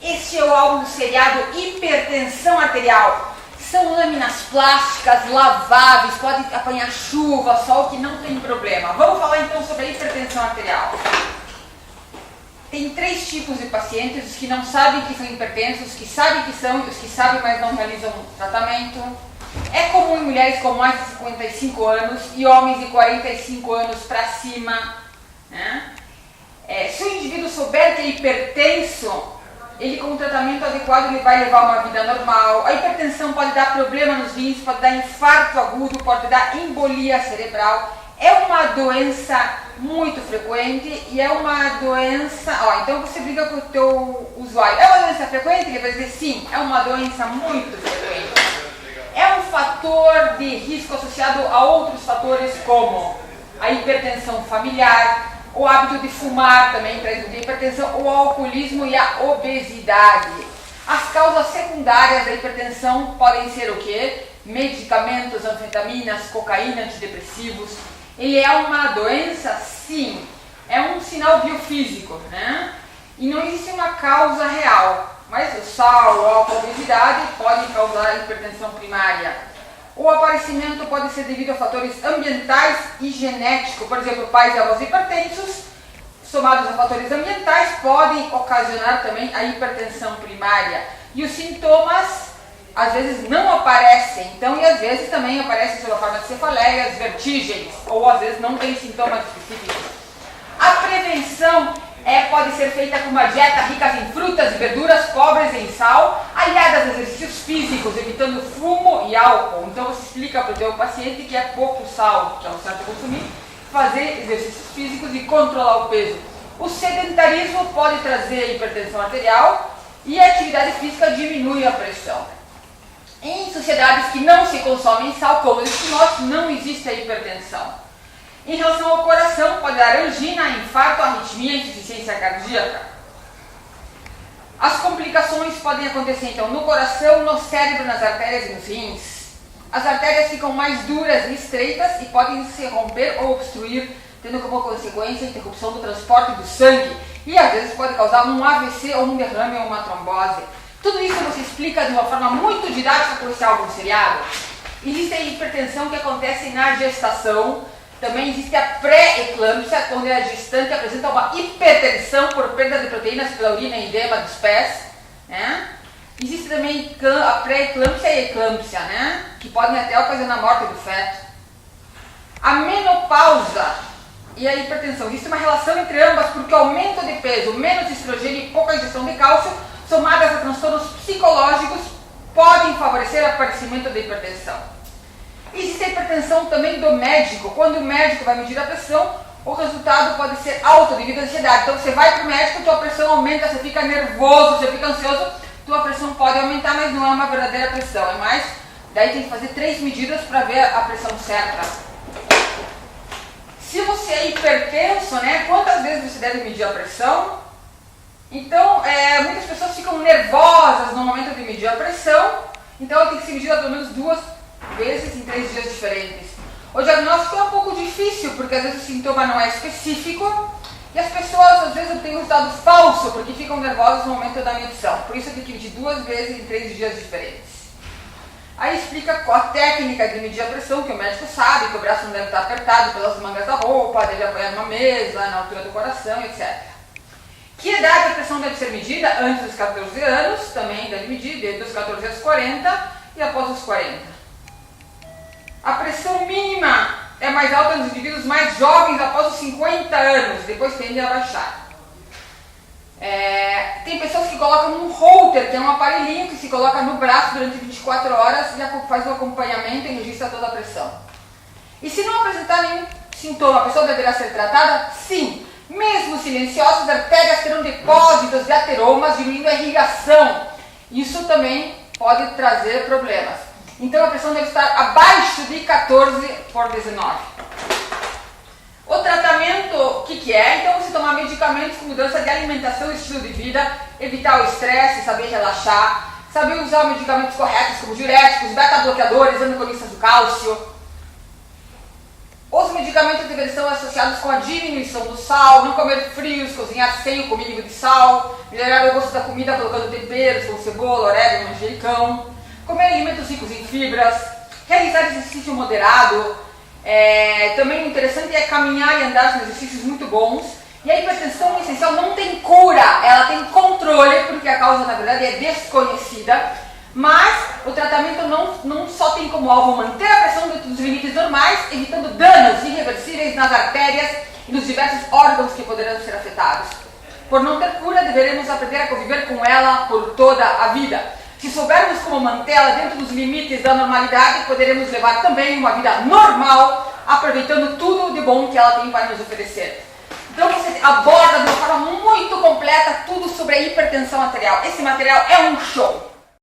Este é o álbum do seriado Hipertensão Arterial. São lâminas plásticas, laváveis, podem apanhar chuva, sol, que não tem problema. Vamos falar então sobre a hipertensão arterial. Tem 3 tipos de pacientes: os que não sabem que são hipertensos, os que sabem que são e os que sabem, mas não realizam tratamento. É comum em mulheres com mais de 55 anos e homens de 45 anos para cima, né? Se o indivíduo souber que é hipertenso, ele com um tratamento adequado ele vai levar uma vida normal. A hipertensão pode dar problema nos rins, pode dar infarto agudo, pode dar embolia cerebral. É uma doença muito frequente e é uma doença... então você briga com o teu usuário. É uma doença frequente? Ele vai dizer sim, é uma doença muito frequente. É um fator de risco associado a outros fatores como a hipertensão familiar, o hábito de fumar também traz muita hipertensão, o alcoolismo e a obesidade. As causas secundárias da hipertensão podem ser o quê? Medicamentos, anfetaminas, cocaína, antidepressivos. Ele é uma doença? Sim. É um sinal biofísico, né? E não existe uma causa real. Mas o sal, o álcool, a obesidade podem causar hipertensão primária. O aparecimento pode ser devido a fatores ambientais e genéticos. Por exemplo, pais e avós hipertensos, somados a fatores ambientais, podem ocasionar também a hipertensão primária. E os sintomas, às vezes, não aparecem. Então, e às vezes também aparecem sob a forma de cefaleias, vertigens, ou às vezes não tem sintomas específicos. A prevenção pode ser feita com uma dieta rica em frutas e verduras, pobres em sal, aliadas a exercícios físicos, evitando fumo e álcool. Então você explica para o teu paciente que é pouco sal, que é o certo consumir, fazer exercícios físicos e controlar o peso. O sedentarismo pode trazer hipertensão arterial e a atividade física diminui a pressão. Em sociedades que não se consomem sal, como esse nosso, não existe a hipertensão. Em relação ao coração, pode dar angina, infarto, arritmia, insuficiência cardíaca. As complicações podem acontecer então no coração, no cérebro, nas artérias e nos rins. As artérias ficam mais duras e estreitas e podem se romper ou obstruir, tendo como consequência a interrupção do transporte do sangue. E às vezes pode causar um AVC ou um derrame ou uma trombose. Tudo isso você explica de uma forma muito didática com esse álbum seriado. Existe a hipertensão que acontece na gestação. Também existe a pré-eclâmpsia, onde a gestante apresenta uma hipertensão por perda de proteínas pela urina e edema dos pés, né? Existe também a pré-eclâmpsia e a eclâmpsia, né? Que podem até ocasionar a morte do feto. A menopausa e a hipertensão. Existe uma relação entre ambas porque o aumento de peso, menos estrogênio e pouca ingestão de cálcio, somadas a transtornos psicológicos, podem favorecer o aparecimento da hipertensão. Existe a hipertensão também do médico. Quando o médico vai medir a pressão, o resultado pode ser alto devido à ansiedade. Então você vai para o médico, tua pressão aumenta, você fica nervoso, você fica ansioso, tua pressão pode aumentar, mas não é uma verdadeira pressão. É mais, daí tem que fazer 3 medidas para ver a pressão certa. Se você é hipertenso, né, quantas vezes você deve medir a pressão? Então, muitas pessoas ficam nervosas no momento de medir a pressão, então ela tem que ser medida pelo menos 2 vezes em 3 dias diferentes. O diagnóstico é um pouco difícil, porque às vezes o sintoma não é específico e as pessoas às vezes obtêm um resultado falso, porque ficam nervosas no momento da medição. Por isso tem que medir 2 vezes em 3 dias diferentes. Aí explica a técnica de medir a pressão, que o médico sabe que o braço não deve estar apertado pelas mangas da roupa, deve apoiar numa mesa, na altura do coração, etc. Que idade a pressão deve ser medida? Antes dos 14 anos, também deve medir, desde os 14 aos 40 e após os 40. A pressão mínima é mais alta nos indivíduos mais jovens após os 50 anos, depois tende a baixar. Tem pessoas que colocam um holter, que é um aparelhinho que se coloca no braço durante 24 horas e faz o acompanhamento e registra toda a pressão. E se não apresentar nenhum sintoma, a pessoa deverá ser tratada? Sim. Mesmo silenciosas, as artérias terão depósitos de ateromas, diminuindo a irrigação. Isso também pode trazer problemas. Então a pressão deve estar abaixo de 14/19. O tratamento, o que é? Então você tomar medicamentos com mudança de alimentação e estilo de vida, evitar o estresse, saber relaxar, saber usar medicamentos corretos como diuréticos, beta-bloqueadores, antagonistas do cálcio. Os medicamentos devem ser associados com a diminuição do sal, não comer frios, cozinhar sem o mínimo de sal, melhorar o gosto da comida colocando temperos como cebola, orégano, manjericão, comer alimentos ricos em fibras, realizar exercício moderado. Também interessante é caminhar e andar, são exercícios muito bons. E a hipertensão essencial não tem cura, ela tem controle, porque a causa na verdade é desconhecida. Mas o tratamento não só tem como alvo manter a pressão dentro dos limites normais, evitando danos irreversíveis nas artérias e nos diversos órgãos que poderão ser afetados. Por não ter cura, deveremos aprender a conviver com ela por toda a vida. Se soubermos como mantê-la dentro dos limites da normalidade, poderemos levar também uma vida normal, aproveitando tudo de bom que ela tem para nos oferecer. Então você aborda de uma forma muito completa tudo sobre a hipertensão arterial. Esse material é um show!